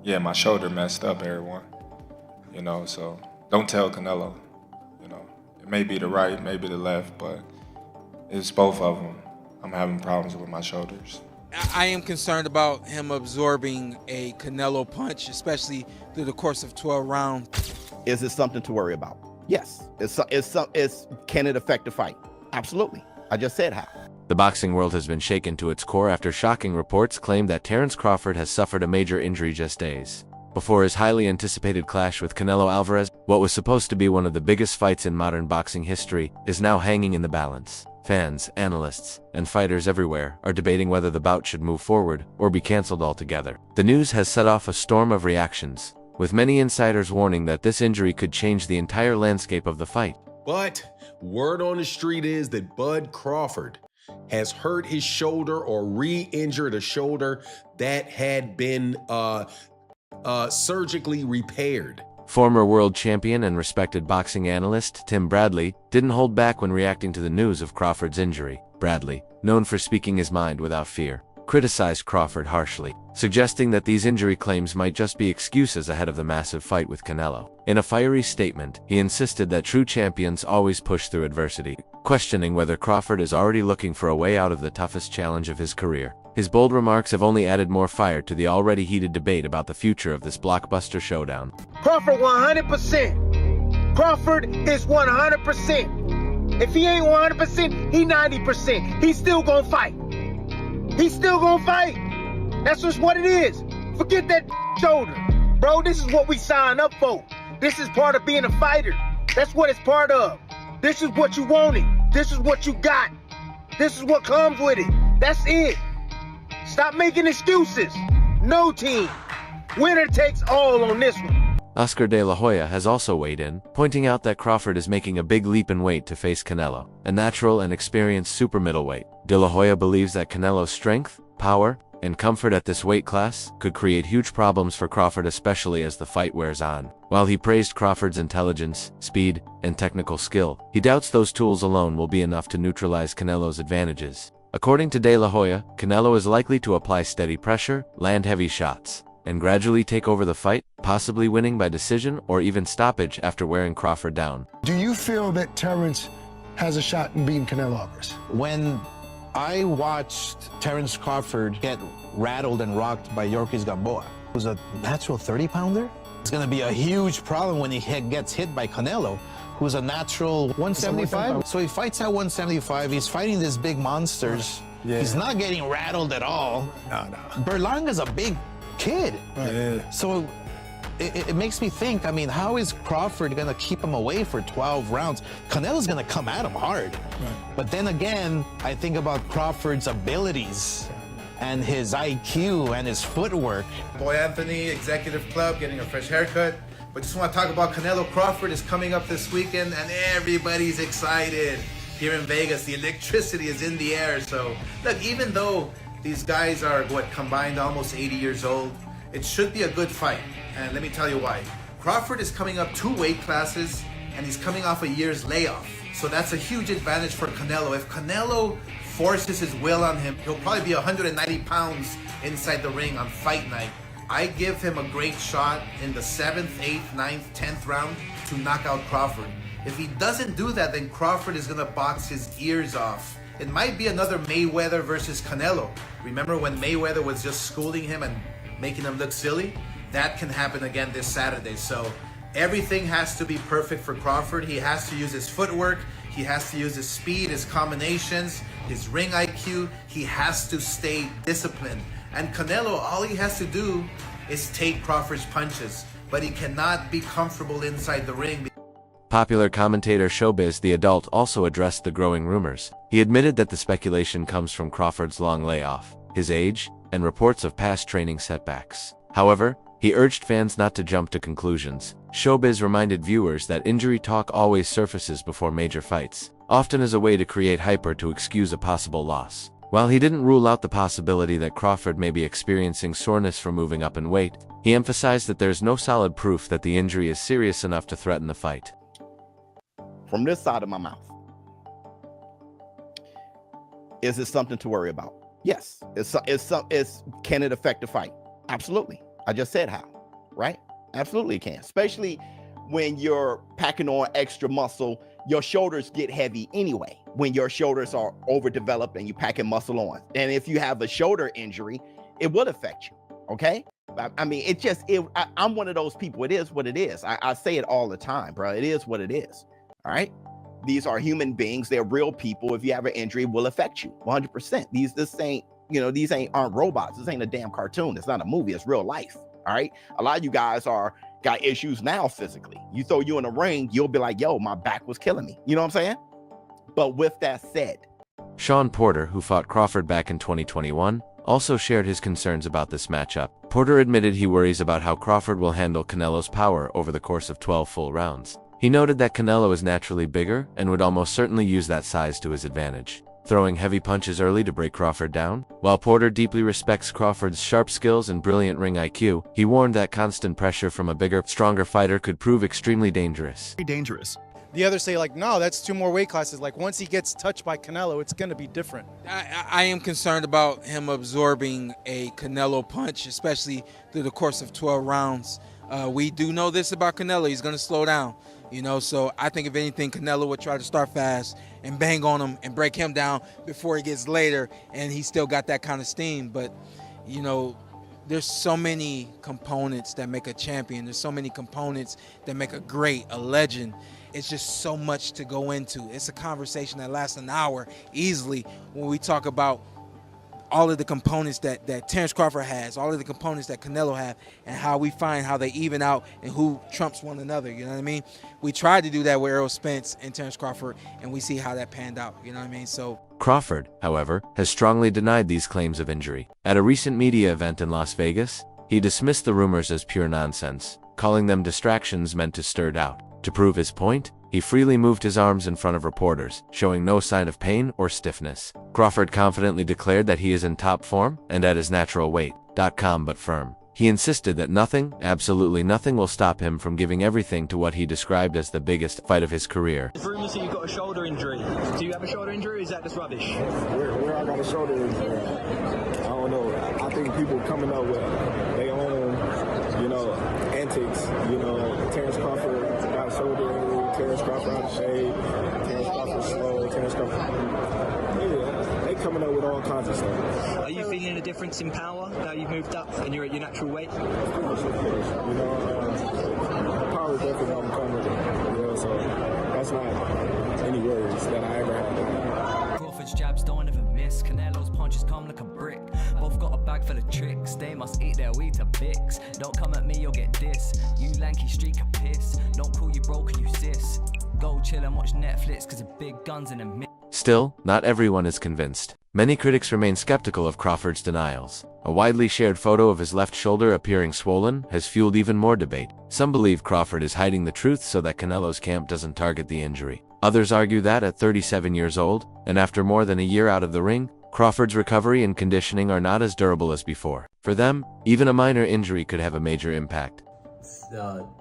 Yeah, my shoulder messed up, everyone. So don't tell Canelo. It may be the right, maybe the left, but it's both of them. I'm having problems with my shoulders. I am concerned about him absorbing a Canelo punch, especially through the course of 12 rounds. Is it something to worry about? Yes. Can it affect the fight? Absolutely. I just said how. The boxing world has been shaken to its core after shocking reports claim that Terence Crawford has suffered a major injury just days before his highly anticipated clash with Canelo Alvarez. What was supposed to be one of the biggest fights in modern boxing history is now hanging in the balance. Fans, analysts, and fighters everywhere are debating whether the bout should move forward or be cancelled altogether. The news has set off a storm of reactions, with many insiders warning that this injury could change the entire landscape of the fight. But word on the street is that Bud Crawford has hurt his shoulder or re-injured a shoulder that had been surgically repaired. Former world champion and respected boxing analyst Tim Bradley didn't hold back when reacting to the news of Crawford's injury. Bradley, known for speaking his mind without fear, criticized Crawford harshly, suggesting that these injury claims might just be excuses ahead of the massive fight with Canelo. In a fiery statement, he insisted that true champions always push through adversity, questioning whether Crawford is already looking for a way out of the toughest challenge of his career. His bold remarks have only added more fire to the already heated debate about the future of this blockbuster showdown. Crawford 100%. Crawford is 100%. If he ain't 100%, he 90%. He's still gonna fight. He's still gonna fight. That's just what it is. Forget that shoulder. Bro, this is what we signed up for. This is part of being a fighter. That's what it's part of. This is what you wanted. This is what you got. This is what comes with it. That's it. Stop making excuses. No team. Winner takes all on this one. Oscar de la Hoya has also weighed in, pointing out that Crawford is making a big leap in weight to face Canelo, a natural and experienced super middleweight. De la Hoya believes that Canelo's strength, power, and comfort at this weight class could create huge problems for Crawford, especially as the fight wears on. While he praised Crawford's intelligence, speed, and technical skill, he doubts those tools alone will be enough to neutralize Canelo's advantages. According to De La Hoya, Canelo is likely to apply steady pressure, land heavy shots, and gradually take over the fight, possibly winning by decision or even stoppage after wearing Crawford down. Do you feel that Terence has a shot in beating Canelo Alvarez? When I watched Terence Crawford get rattled and rocked by Yorkis Gamboa, who's a natural 30-pounder, it's going to be a huge problem when he gets hit by Canelo, who's a natural 175. So he fights at 175. He's fighting these big monsters. Yeah. He's not getting rattled at all. No. Berlanga's a big kid. Right. Yeah. So it makes me think, I mean, how is Crawford going to keep him away for 12 rounds? Canelo's going to come at him hard. Right. But then again, I think about Crawford's abilities and his IQ and his footwork. Boy Anthony, Executive Club, getting a fresh haircut. But just want to talk about Canelo. Crawford is coming up this weekend and everybody's excited. Here in Vegas, the electricity is in the air. So look, even though these guys are, combined almost 80 years old, it should be a good fight. And let me tell you why. Crawford is coming up 2 weight classes and he's coming off a year's layoff. So that's a huge advantage for Canelo. If Canelo forces his will on him, he'll probably be 190 pounds inside the ring on fight night. I give him a great shot in the 7th, 8th, 9th, 10th round to knock out Crawford. If he doesn't do that, then Crawford is going to box his ears off. It might be another Mayweather versus Canelo. Remember when Mayweather was just schooling him and making him look silly? That can happen again this Saturday. So everything has to be perfect for Crawford. He has to use his footwork. He has to use his speed, his combinations, his ring IQ. He has to stay disciplined. And Canelo, all he has to do is take Crawford's punches, but he cannot be comfortable inside the ring. Popular commentator Showbiz the Adult also addressed the growing rumors. He admitted that the speculation comes from Crawford's long layoff, his age, and reports of past training setbacks. However, he urged fans not to jump to conclusions. Showbiz reminded viewers that injury talk always surfaces before major fights, often as a way to create hype or to excuse a possible loss. While he didn't rule out the possibility that Crawford may be experiencing soreness from moving up in weight, he emphasized that there's no solid proof that the injury is serious enough to threaten the fight. From this side of my mouth, is it something to worry about? Yes. Can it affect the fight? Absolutely. I just said how, right? Absolutely can. Especially when you're packing on extra muscle, your shoulders get heavy anyway. When your shoulders are overdeveloped and you packing muscle on. And if you have a shoulder injury, it will affect you, okay? I mean, I'm one of those people. It is what it is. I say it all the time, bro. It is what it is, all right? These are human beings. They're real people. If you have an injury, it will affect you 100%. These aren't robots. This ain't a damn cartoon. It's not a movie. It's real life, all right? A lot of you guys got issues now physically. You throw you in a ring, you'll be like, yo, my back was killing me. You know what I'm saying? But with that said, Shawn Porter, who fought Crawford back in 2021, also shared his concerns about this matchup. Porter admitted he worries about how Crawford will handle Canelo's power over the course of 12 full rounds. He noted that Canelo is naturally bigger and would almost certainly use that size to his advantage, throwing heavy punches early to break Crawford down. While Porter deeply respects Crawford's sharp skills and brilliant ring IQ, he warned that constant pressure from a bigger, stronger fighter could prove extremely dangerous. The others say, like, no, that's 2 more weight classes. Like, once he gets touched by Canelo, it's going to be different. I am concerned about him absorbing a Canelo punch, especially through the course of 12 rounds. We do know this about Canelo. He's going to slow down, so I think if anything, Canelo would try to start fast and bang on him and break him down before he gets later, and he still got that kind of steam. But, there's so many components that make a champion. There's so many components that make a great, a legend. It's just so much to go into. It's a conversation that lasts an hour easily when we talk about all of the components that Terence Crawford has, all of the components that Canelo have, and how we find how they even out and who trumps one another, you know what I mean? We tried to do that with Errol Spence and Terence Crawford, and we see how that panned out, you know what I mean? So Crawford, however, has strongly denied these claims of injury. At a recent media event in Las Vegas, he dismissed the rumors as pure nonsense, calling them distractions meant to stir doubt. To prove his point, he freely moved his arms in front of reporters, showing no sign of pain or stiffness. Crawford confidently declared that he is in top form and at his natural weight, calm but firm. He insisted that nothing, absolutely nothing, will stop him from giving everything to what he described as the biggest fight of his career. There's rumors that you've got a shoulder injury. Do you have a shoulder injury, or is that just rubbish? Where I got a shoulder injury, I don't know. I think people coming up with their own, antics. Terence Crawford got shoulder injury, Terence Crawford out of shape, Terence Crawford slow, Terence Crawford. Yeah, they coming up with all kinds of stuff. Are you feeling a difference in power now you've moved up and you're at your natural weight? Of course. Power is definitely going to come with it. So that's not any worries that I ever had. Crawford's jabs don't ever miss. Canelo's punches come like a brick. Both got a bag full of tricks. They must eat their way to Bix. Don't come at me, you'll get this. You lanky streak of piss. Don't call you broke, you sis. Go chill and watch Netflix cause of big guns in a mix. Still, not everyone is convinced. Many critics remain skeptical of Crawford's denials. A widely shared photo of his left shoulder appearing swollen has fueled even more debate. Some believe Crawford is hiding the truth so that Canelo's camp doesn't target the injury. Others argue that at 37 years old, and after more than a year out of the ring, Crawford's recovery and conditioning are not as durable as before. For them, even a minor injury could have a major impact.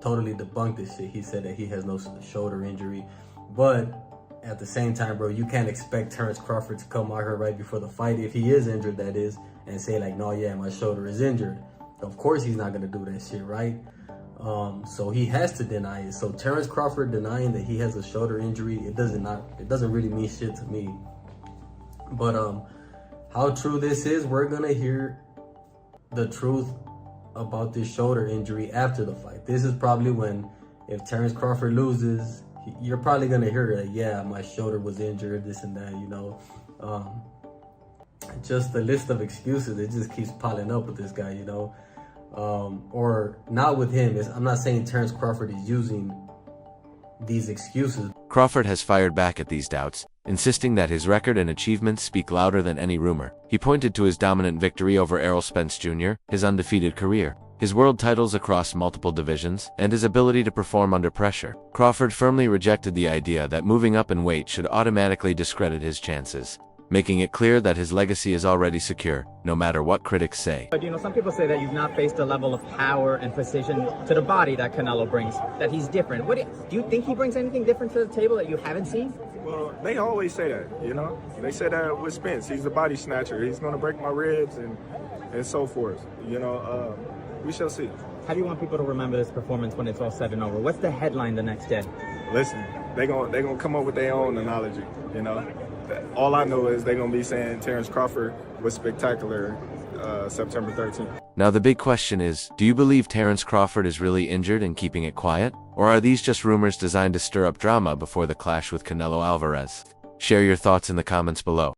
Totally debunked this shit. He said that he has no shoulder injury, but at the same time, bro, you can't expect Terence Crawford to come out here right before the fight, if he is injured, that is, and say like, no, yeah, my shoulder is injured. Of course he's not gonna do that shit, right? So he has to deny it. So Terence Crawford denying that he has a shoulder injury, it doesn't really mean shit to me. But how true this is, we're gonna hear the truth about this shoulder injury after the fight. This is probably when, if Terence Crawford loses, you're probably gonna hear that, yeah, my shoulder was injured, this and that, just the list of excuses, it just keeps piling up with this guy, or not with him. I'm not saying Terence Crawford is using these excuses. Crawford has fired back at these doubts, insisting that his record and achievements speak louder than any rumor. He pointed to his dominant victory over Errol Spence Jr., his undefeated career, his world titles across multiple divisions, and his ability to perform under pressure. Crawford firmly rejected the idea that moving up in weight should automatically discredit his chances, making it clear that his legacy is already secure, no matter what critics say. But some people say that you've not faced a level of power and precision to the body that Canelo brings, that he's different. Do you think he brings anything different to the table that you haven't seen? Well, they always say that, They say that with Spence. He's a body snatcher. He's going to break my ribs and so forth, we shall see. How do you want people to remember this performance when it's all said and over? What's the headline the next day? Listen, they gonna come up with their own analogy. You know, all I know is they're gonna be saying Terence Crawford was spectacular September 13th. Now the big question is, do you believe Terence Crawford is really injured and keeping it quiet? Or are these just rumors designed to stir up drama before the clash with Canelo Alvarez? Share your thoughts in the comments below.